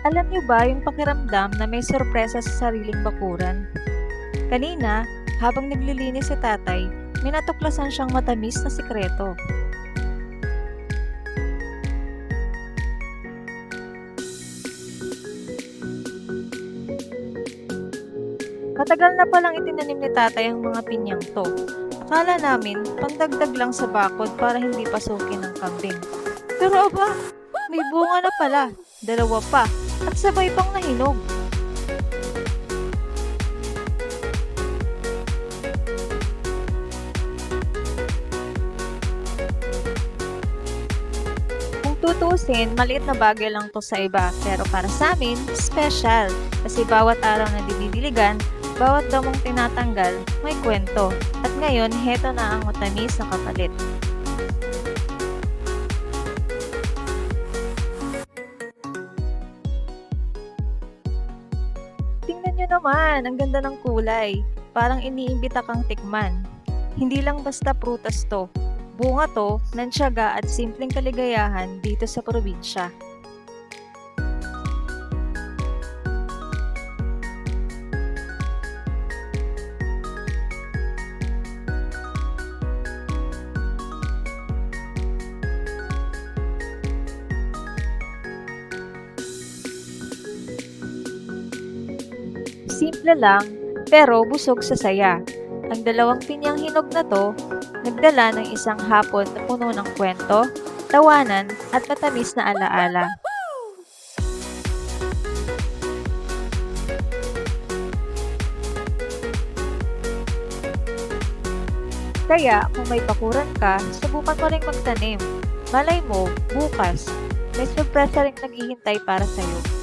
Alam niyo ba yung pakiramdam na may sorpresa sa sariling bakuran? Kanina, habang naglilinis si tatay, may natuklasan siyang matamis na sikreto. Matagal na palang itinanim ni tatay ang mga pinyang to. Akala namin, pandagdag lang sa bakod para hindi pasukin ng kambing. Pero aba, may bunga na pala, dalawa pa, at sabay pang nahinog. Kung tutusin, maliit na bagay lang to sa iba, pero para sa amin, special. Kasi bawat araw na dinidiligan, bawat damong tinatanggal, may kwento. At ngayon, heto na ang matamis na kapalit. Tingnan nyo naman, ang ganda ng kulay. Parang iniimbita kang tikman. Hindi lang basta prutas to. Bunga to ng tiyaga at simpleng kaligayahan dito sa probinsya. Simple lang, pero busog sa saya. Ang dalawang pinyang hinog na to, nagdala ng isang hapon na puno ng kwento, tawanan, at matamis na alaala. Kaya kung may bakuran ka, subukan mo ring magtanim. Malay mo, bukas, may surpresa ring naghihintay para sa'yo.